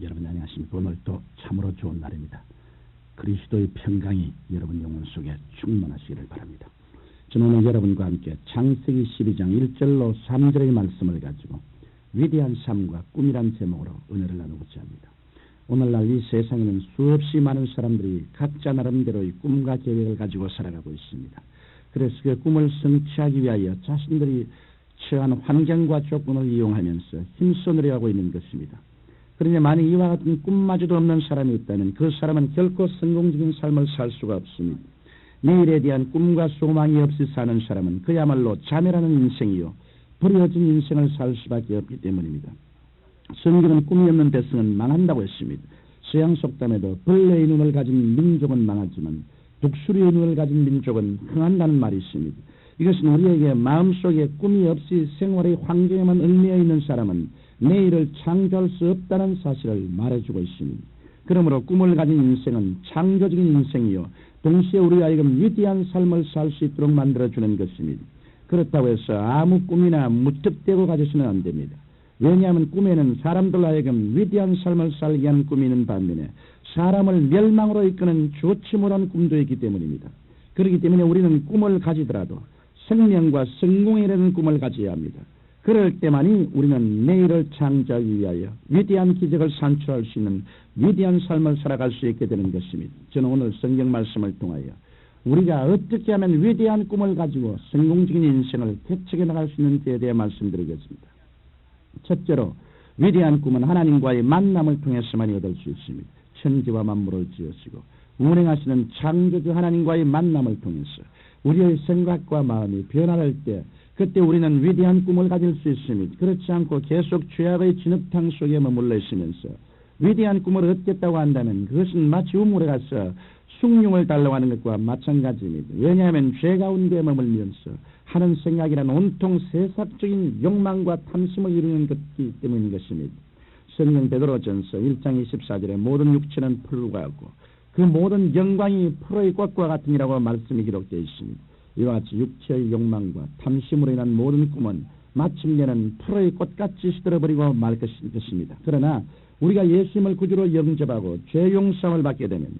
여러분 안녕하십니까? 오늘도 참으로 좋은 날입니다. 그리스도의 평강이 여러분 영혼 속에 충만하시기를 바랍니다. 저는 오늘 여러분과 함께 창세기 12장 1절로 3절의 말씀을 가지고 위대한 삶과 꿈이란 제목으로 은혜를 나누고자 합니다. 오늘날 이 세상에는 수없이 많은 사람들이 각자 나름대로의 꿈과 계획을 가지고 살아가고 있습니다. 그래서 그 꿈을 성취하기 위하여 자신들이 처한 환경과 조건을 이용하면서 힘써 노력하고 있는 것입니다. 그러나 만약 이와 같은 꿈마저도 없는 사람이 있다면 그 사람은 결코 성공적인 삶을 살 수가 없습니다. 내일에 대한 꿈과 소망이 없이 사는 사람은 그야말로 자멸하는 인생이요 버려진 인생을 살 수밖에 없기 때문입니다. 성경은 꿈이 없는 백성은 망한다고 했습니다. 서양 속담에도 벌레의 눈을 가진 민족은 망하지만 독수리의 눈을 가진 민족은 흥한다는 말이 있습니다. 이것은 우리에게 마음속에 꿈이 없이 생활의 환경에만 얽매여 있는 사람은 내일을 창조할 수 없다는 사실을 말해주고 있습니다. 그러므로 꿈을 가진 인생은 창조적인 인생이요 동시에 우리가 하여금 위대한 삶을 살 수 있도록 만들어주는 것입니다. 그렇다고 해서 아무 꿈이나 무턱대고 가져서는 안 됩니다. 왜냐하면 꿈에는 사람들 하여금 위대한 삶을 살게 하는 꿈이 있는 반면에 사람을 멸망으로 이끄는 좋지 못한 꿈도 있기 때문입니다. 그렇기 때문에 우리는 꿈을 가지더라도 생명과 성공에 이르는 꿈을 가져야 합니다. 그럴 때만이 우리는 내일을 창조하기 위하여 위대한 기적을 산출할 수 있는 위대한 삶을 살아갈 수 있게 되는 것입니다. 저는 오늘 성경 말씀을 통하여 우리가 어떻게 하면 위대한 꿈을 가지고 성공적인 인생을 개척해 나갈 수 있는지에 대해 말씀드리겠습니다. 첫째로 위대한 꿈은 하나님과의 만남을 통해서만 얻을 수 있습니다. 천지와 만물을 지으시고 운행하시는 창조주 하나님과의 만남을 통해서 우리의 생각과 마음이 변화할 때 그때 우리는 위대한 꿈을 가질 수 있습니다. 그렇지 않고 계속 죄악의 진흙탕 속에 머물러 있으면서 위대한 꿈을 얻겠다고 한다면 그것은 마치 우물에 가서 숭늉을 달라고 하는 것과 마찬가지입니다. 왜냐하면 죄 가운데 머물면서 하는 생각이란 온통 세상적인 욕망과 탐심을 이루는 것이기 때문인 것입니다. 성경 베드로전서 1장 24절에 모든 육체는 풀과 같고 그 모든 영광이 풀의 꽃과 같으니라고 말씀이 기록되어 있습니다. 이와 같이 육체의 욕망과 탐심으로 인한 모든 꿈은 마침내는 풀의 꽃같이 시들어버리고 말 것입니다. 그러나 우리가 예수님을 구주로 영접하고 죄 용서함을 받게 되면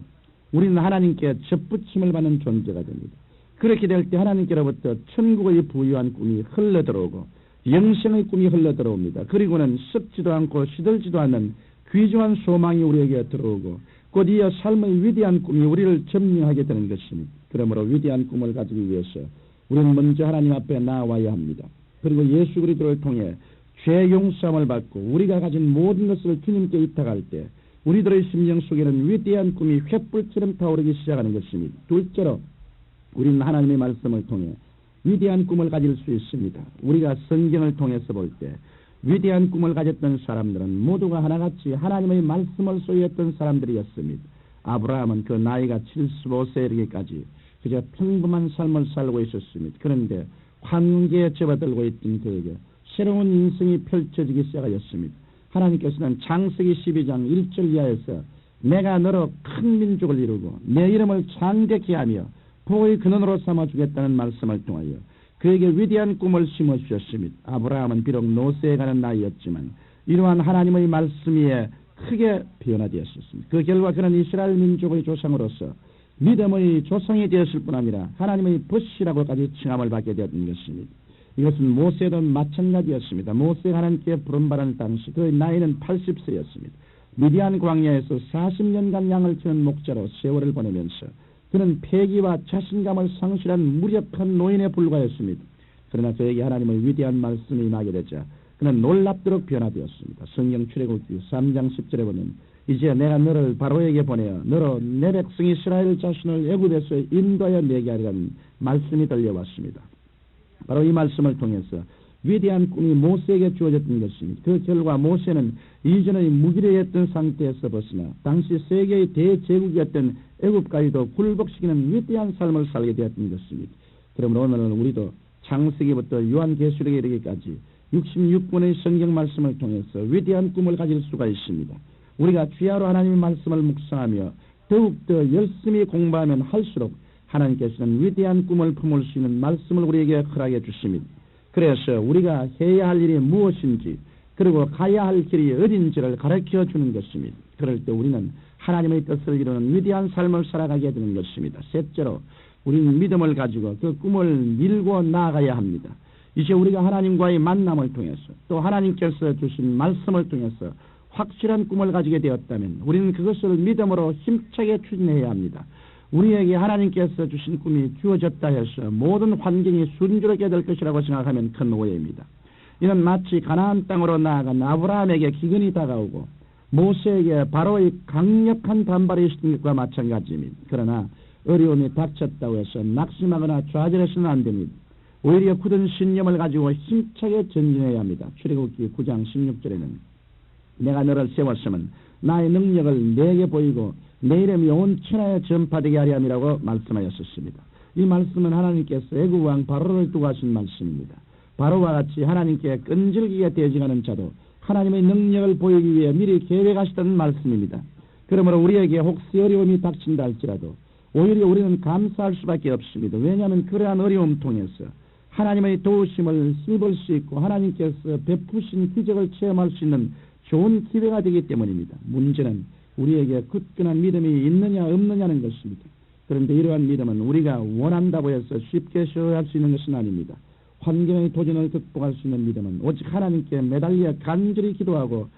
우리는 하나님께 접붙임을 받는 존재가 됩니다. 그렇게 될 때 하나님께로부터 천국의 부유한 꿈이 흘러들어오고 영생의 꿈이 흘러들어옵니다. 그리고는 썩지도 않고 시들지도 않는 귀중한 소망이 우리에게 들어오고 곧 이어 삶의 위대한 꿈이 우리를 점령하게 되는 것입니다. 그러므로 위대한 꿈을 가지기 위해서 우리는 먼저 하나님 앞에 나와야 합니다. 그리고 예수 그리스도를 통해 죄 용서함을 받고 우리가 가진 모든 것을 주님께 입탁할 때 우리들의 심령 속에는 위대한 꿈이 횃불처럼 타오르기 시작하는 것입니다. 둘째로 우리는 하나님의 말씀을 통해 위대한 꿈을 가질 수 있습니다. 우리가 성경을 통해서 볼 때 위대한 꿈을 가졌던 사람들은 모두가 하나같이 하나님의 말씀을 소유했던 사람들이었습니다. 아브라함은 그 나이가 75세에 이르기까지 그저 평범한 삶을 살고 있었습니다. 그런데 환기에 접어들고 있던 그에게 새로운 인생이 펼쳐지기 시작하였습니다. 하나님께서는 창세기 12장 1절 이하에서 내가 너로 큰 민족을 이루고 내 이름을 창대케 하며 복의 근원으로 삼아주겠다는 말씀을 통하여 그에게 위대한 꿈을 심어주셨습니다. 아브라함은 비록 노쇠에 가는 나이였지만 이러한 하나님의 말씀 위에 크게 변화되었습니다. 그 결과 그는 이스라엘 민족의 조상으로서 믿음의 조상이 되었을 뿐 아니라 하나님의 벗이라고까지 칭함을 받게 되었던 것입니다. 이것은 모세도 마찬가지였습니다. 모세가 하나님께 부름받은 당시 그의 나이는 80세였습니다. 미디안 광야에서 40년간 양을 치는 목자로 세월을 보내면서 그는 패기와 자신감을 상실한 무력한 노인에 불과했습니다. 그러나 그에게 하나님의 위대한 말씀이 임하게 되자 그는 놀랍도록 변화되었습니다. 성경 출애굽기 3장 10절에 보면 이제 내가 너를 바로에게 보내어 너로 내 백성 이스라엘 자신을 애굽에서 인도하여 내게 하리라는 말씀이 들려왔습니다. 바로 이 말씀을 통해서 위대한 꿈이 모세에게 주어졌던 것입니다. 그 결과 모세는 이전의 무기력했던 상태에서 벗어나 당시 세계의 대제국이었던 애굽까지도 굴복시키는 위대한 삶을 살게 되었던 것입니다. 그러므로 오늘은 우리도 창세기부터 요한계시록에 이르기까지 66권의 성경 말씀을 통해서 위대한 꿈을 가질 수가 있습니다. 우리가 주야로 하나님의 말씀을 묵상하며 더욱더 열심히 공부하면 할수록 하나님께서는 위대한 꿈을 품을 수 있는 말씀을 우리에게 허락해 주십니다. 그래서 우리가 해야 할 일이 무엇인지 그리고 가야 할 길이 어딘지를 가르쳐 주는 것입니다. 그럴 때 우리는 하나님의 뜻을 이루는 위대한 삶을 살아가게 되는 것입니다. 셋째로 우리는 믿음을 가지고 그 꿈을 밀고 나아가야 합니다. 이제 우리가 하나님과의 만남을 통해서 또 하나님께서 주신 말씀을 통해서 확실한 꿈을 가지게 되었다면 우리는 그것을 믿음으로 힘차게 추진해야 합니다. 우리에게 하나님께서 주신 꿈이 주어졌다 해서 모든 환경이 순조롭게 될 것이라고 생각하면 큰 오해입니다. 이는 마치 가나안 땅으로 나아간 아브라함에게 기근이 다가오고 모세에게 바로의 강력한 반발이 있었던 것과 마찬가지입니다. 그러나 어려움이 닥쳤다고 해서 낙심하거나 좌절해서는 안 됩니다. 오히려 굳은 신념을 가지고 힘차게 전진해야 합니다. 출애굽기 9장 16절에는 내가 너를 세웠으면 나의 능력을 내게 보이고 내 이름이 온 천하에 전파되게 하려 함이라고 말씀하였습니다. 이 말씀은 하나님께서 애굽 왕 바로를 두고 하신 말씀입니다. 바로와 같이 하나님께 끈질기게 대적하는 자도 하나님의 능력을 보이기 위해 미리 계획하시던 말씀입니다. 그러므로 우리에게 혹시 어려움이 닥친다 할지라도 오히려 우리는 감사할 수밖에 없습니다. 왜냐하면 그러한 어려움 통해서 하나님의 도우심을 힘볼 수 있고 하나님께서 베푸신 기적을 체험할 수 있는 좋은 기회가 되기 때문입니다. 문제는 우리에게 굳건한 믿음이 있느냐 없느냐는 것입니다. 그런데 이러한 믿음은 우리가 원한다고 해서 쉽게 소유할 수 있는 것은 아닙니다. 환경의 도전을 극복할 수 있는 믿음은 오직 하나님께 매달려 간절히 기도하고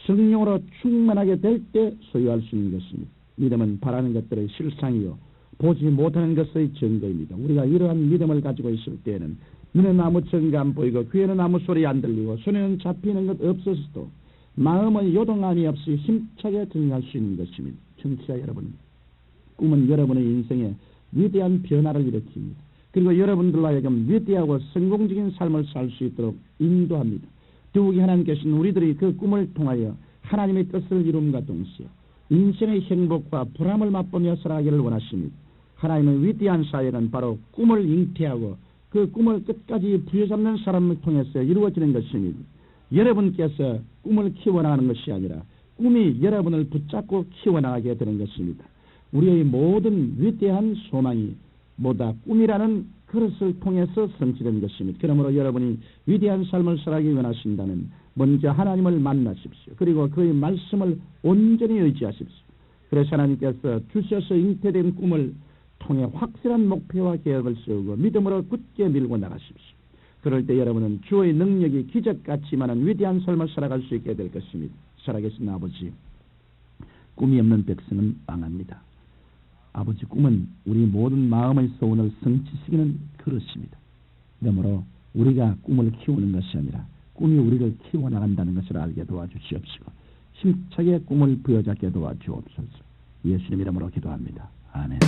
성령으로 충만하게 될 때 소유할 수 있는 것입니다. 믿음은 바라는 것들의 실상이요 보지 못하는 것의 증거입니다. 우리가 이러한 믿음을 가지고 있을 때에는 눈에는 아무 증거 안 보이고 귀에는 아무 소리 안 들리고 손에는 잡히는 것 없어서도 마음의 요동함이 없이 힘차게 전진할 수 있는 것입니다. 청취자 여러분, 꿈은 여러분의 인생에 위대한 변화를 일으킵니다. 그리고 여러분들로 하여금 위대하고 성공적인 삶을 살 수 있도록 인도합니다. 더욱이 하나님께서는 우리들이 그 꿈을 통하여 하나님의 뜻을 이룸과 동시에 인생의 행복과 보람을 맛보며 살아가기를 원하십니다. 하나님의 위대한 사역은 바로 꿈을 잉태하고 그 꿈을 끝까지 부여잡는 사람을 통해서 이루어지는 것입니다. 여러분께서 꿈을 키워나가는 것이 아니라 꿈이 여러분을 붙잡고 키워나가게 되는 것입니다. 우리의 모든 위대한 소망이 뭐다 꿈이라는 그릇을 통해서 성취된 것입니다. 그러므로 여러분이 위대한 삶을 살아가기 원하신다면 먼저 하나님을 만나십시오. 그리고 그의 말씀을 온전히 의지하십시오. 그래서 하나님께서 주셔서 잉태된 꿈을 통해 확실한 목표와 계획을 세우고 믿음으로 굳게 밀고 나가십시오. 그럴 때 여러분은 주의 능력이 기적같이 많은 위대한 삶을 살아갈 수 있게 될 것입니다. 살아계신 아버지, 꿈이 없는 백성은 망합니다. 아버지, 꿈은 우리 모든 마음의 소원을 성취시키는 그릇입니다. 그러므로 우리가 꿈을 키우는 것이 아니라 꿈이 우리를 키워나간다는 것을 알게 도와주시옵시고 힘차게 꿈을 부여잡게 도와주옵소서. 예수님 이름으로 기도합니다. 아멘.